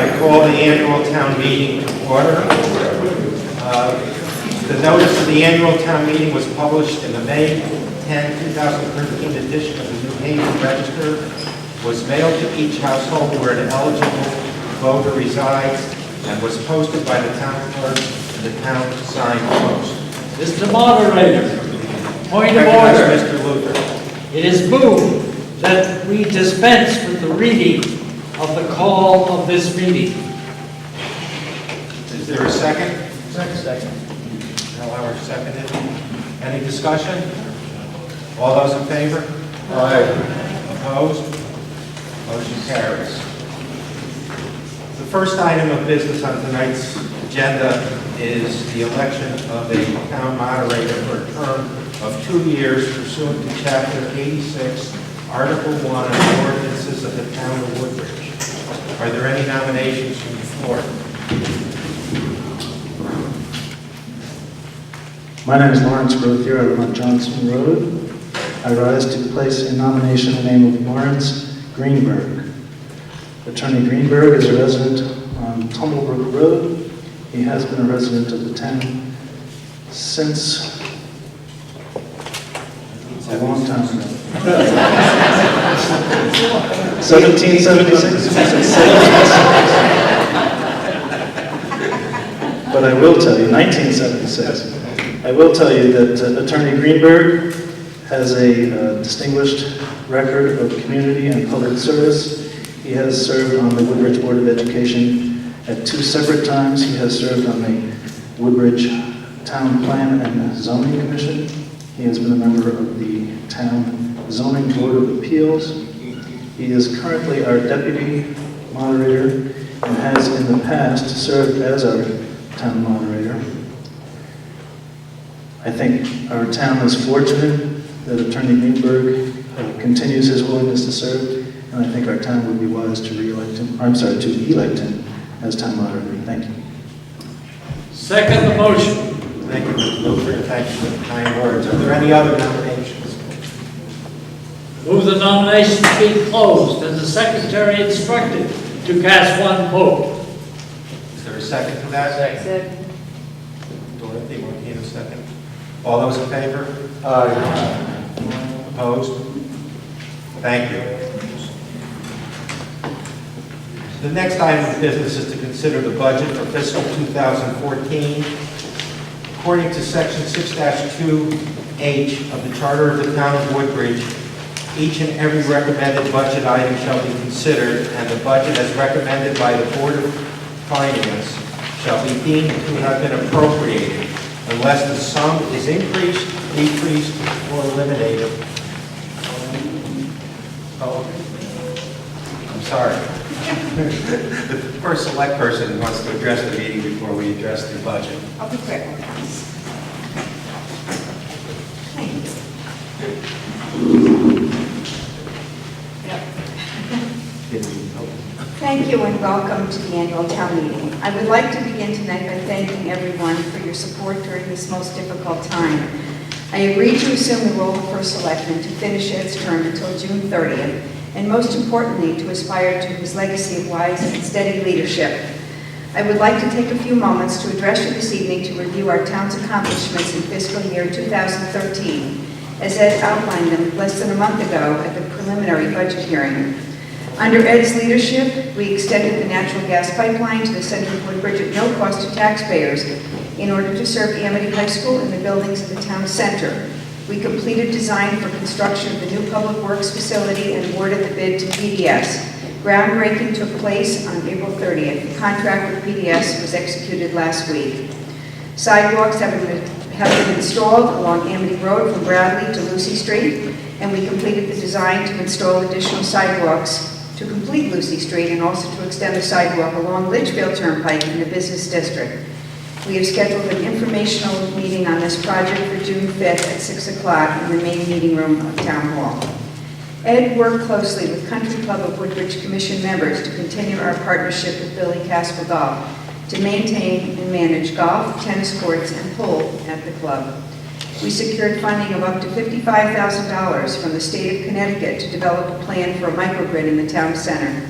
I call the annual town meeting to order. The notice of the annual town meeting was published in the May 10, 2013 edition of the New Haven Register, was mailed to each household where an eligible voter resides, and was posted by the town clerk in the town sign post. Mr. Moderator, point of Recognize order. Mr. Luther. It is moved that we dispense with the reading of the call of this meeting. Is there a second? Second. Al Howard seconded. Any discussion? All those in favor? Aye. Opposed? Motion carries. The first item of business on tonight's agenda is the election of a town moderator for a term of 2 years pursuant to Chapter 86, Article 1 of the ordinances of the town of Woodbridge. Are there any nominations from the floor? My name is Lawrence Grothier. I live on Johnson Road. I rise to place in nomination the name of Lawrence Greenberg. Attorney Greenberg is a resident on Tumblebrook Road. He has been a resident of the town since a long time ago. 1776? But I will tell you, 1976. I will tell you that Attorney Greenberg has a distinguished record of community and public service. He has served on the Woodbridge Board of Education at 2 separate times. He has served on the Woodbridge Town Plan and Zoning Commission. He has been a member of the Town Zoning Board of Appeals. He is currently our deputy moderator and has in the past served as our town moderator. I think our town is fortunate that Attorney Greenberg continues his willingness to serve, and I think our town would be wise to elect him as town moderator. Thank you. Second the motion. Thank you, Mr. Luther, and thank you for the kind words. Are there any other nominations? Move the nominations be closed and the secretary instructed to cast one vote. Is there a second to that? Second. Dorothy, Martina, second. All those in favor? Aye. Opposed? Thank you. The next item of business is to consider the budget for fiscal 2014. According to Section 6-2H of the Charter of the Town of Woodbridge, each and every recommended budget item shall be considered, and the budget as recommended by the Board of Finance shall be deemed to have been appropriated unless the sum is increased, decreased, or eliminated. Oh, I'm sorry. The first select person wants to address the meeting before we address the budget. I'll be quick on this. Thank you and welcome to the annual town meeting. I would like to begin tonight by thanking everyone for your support during this most difficult time. I agreed to assume the role of first selectman to finish Ed's term until June 30th, and most importantly, to aspire to his legacy of wise and steady leadership. I would like to take a few moments to address you this evening to review our town's accomplishments in fiscal year 2013, as Ed outlined them less than a month ago at the preliminary budget hearing. Under Ed's leadership, we extended the natural gas pipeline to the center of Woodbridge at no cost to taxpayers in order to serve Amity High School and the buildings of the town center. We completed design for construction of the new public works facility and awarded the bid to PDS. Groundbreaking took place on April 30th. The contract with PDS was executed last week. Sidewalks have been installed along Amity Road from Bradley to Lucy Street, and we completed the design to install additional sidewalks to complete Lucy Street and also to extend the sidewalk along Litchfield Turnpike in the business district. We have scheduled an informational meeting on this project for June 5th at 6 o'clock in the main meeting room of Town Hall. Ed worked closely with Country Club of Woodbridge Commission members to continue our partnership with Billy Casper Golf to maintain and manage golf, tennis courts, and pool at the club. We secured funding of up to $55,000 from the state of Connecticut to develop a plan for a microgrid in the town center.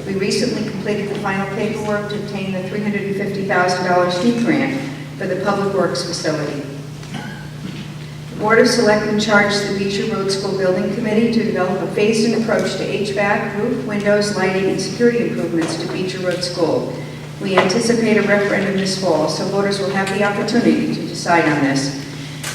We recently completed the final paperwork to obtain the $350,000 steep grant for the Public Works facility. The Board of Selectmen charged the Beecher Road School Building Committee to develop a phased-in approach to HVAC, roof, windows, lighting, and security improvements to Beecher Road School. We anticipate a referendum this fall, so voters will have the opportunity to decide on this.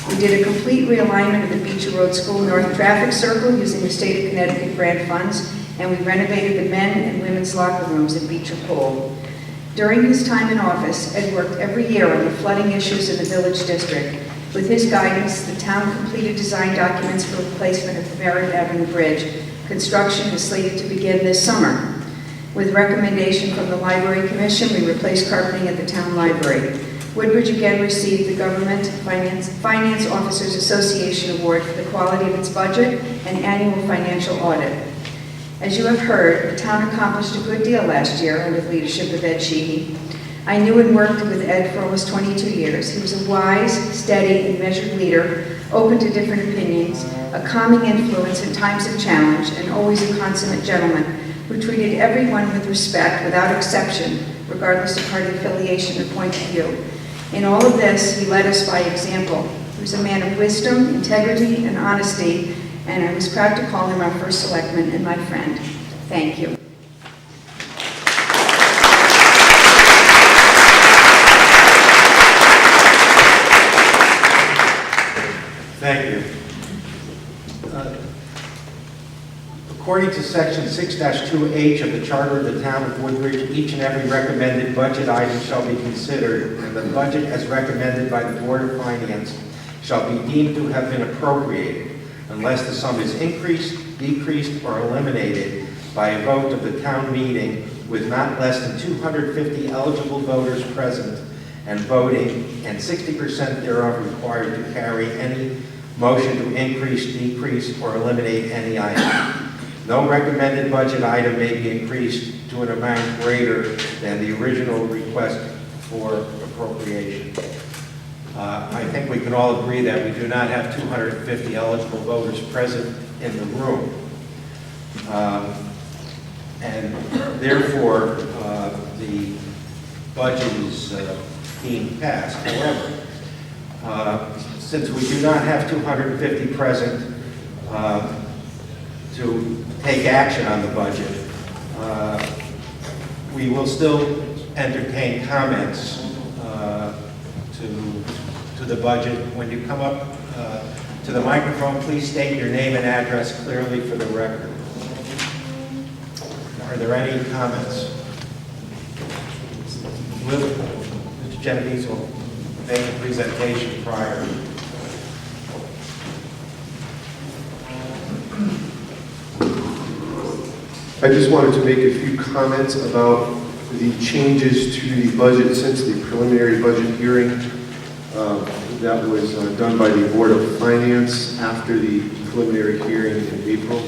We did a complete realignment of the Beecher Road School North Traffic Circle using the State of Connecticut grant funds, and we renovated the men and women's locker rooms at Beecher Pool. During his time in office, Ed worked every year on the flooding issues in the Village District. With his guidance, the town completed design documents for replacement of the Merritt Avenue Bridge. Construction is slated to begin this summer. With recommendation from the Library Commission, we replaced carpeting at the town library. Woodbridge again received the Government Finance Officers Association Award for the quality of its budget and annual financial audit. As you have heard, the town accomplished a good deal last year under the leadership of Ed Sheehy. I knew and worked with Ed for almost 22 years. He was a wise, steady, and measured leader, open to different opinions, a calming influence in times of challenge, and always a consummate gentleman who treated everyone with respect without exception, regardless of party affiliation or point of view. In all of this, he led us by example. He was a man of wisdom, integrity, and honesty, and I was proud to call him our first selectman and my friend. Thank you. Thank you. According to Section 6-2H of the Charter of the Town of Woodbridge, each and every recommended budget item shall be considered, and the budget as recommended by the Board of Finance shall be deemed to have been appropriated unless the sum is increased, decreased, or eliminated by a vote of the town meeting with not less than 250 eligible voters present and voting, and 60% thereof required to carry any motion to increase, decrease, or eliminate any item. No recommended budget item may be increased to an amount greater than the original request for appropriation. I think we can all agree that we do not have 250 eligible voters present in the room. And therefore, the budget is being passed. However, since we do not have 250 present to take action on the budget, we will still entertain comments to the budget. When you come up to the microphone, please state your name and address clearly for the record. Are there any comments? Mr. Genovese will make a presentation prior. I just wanted to make a few comments about the changes to the budget since the preliminary budget hearing that was done by the Board of Finance after the preliminary hearing in April.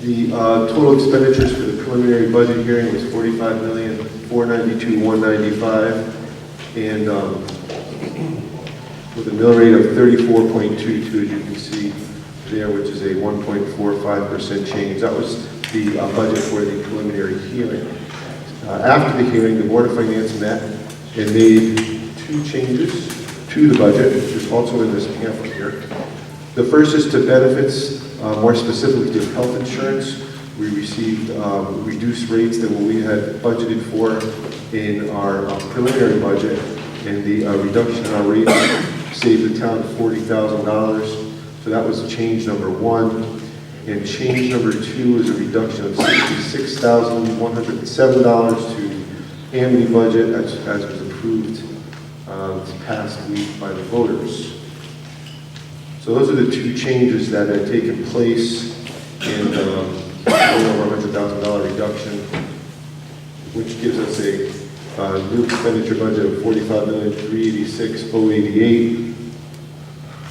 The total expenditures for the preliminary budget hearing was $45,492,195, and with a mill rate of 34.22, as you can see there, which is a 1.45% change. That was the budget for the preliminary hearing. After the hearing, the Board of Finance met and made two changes to the budget, which is also in this pamphlet here. The first is to benefits, more specifically to health insurance. We received reduced rates than what we had budgeted for in our preliminary budget, and the reduction in our rate saved the town $40,000. So that was change number one. And change number two is a reduction of $66,107 to Amity budget as was approved this past week by the voters. So those are the two changes that had taken place, and over $100,000 reduction, which gives us a new expenditure budget of $45,386,088.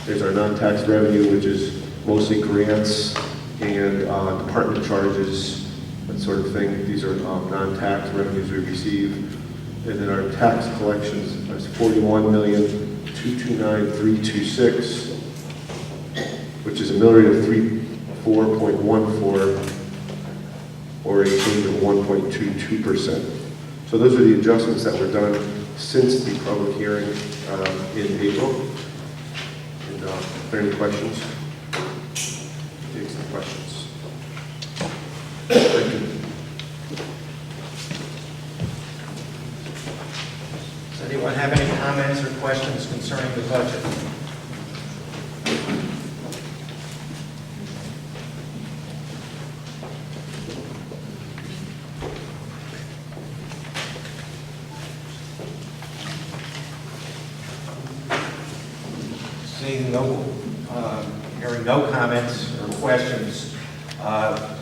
There's our non-tax revenue, which is mostly grants and department charges, that sort of thing. These are non-tax revenues we receive. And then our tax collections is $41,229,326, which is a mill rate of 4.14, or a change of 1.22%. So those are the adjustments that were done since the public hearing in April. And are there any questions? Take some questions. Thank you. Does anyone have any comments or questions concerning the budget? Seeing no, hearing no comments or questions, I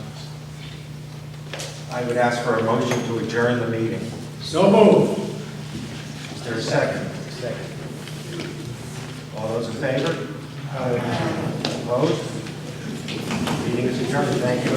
would ask for a motion to adjourn the meeting. So moved. Is there a second? Second. All those in favor? Opposed? Meeting is adjourned. Thank you.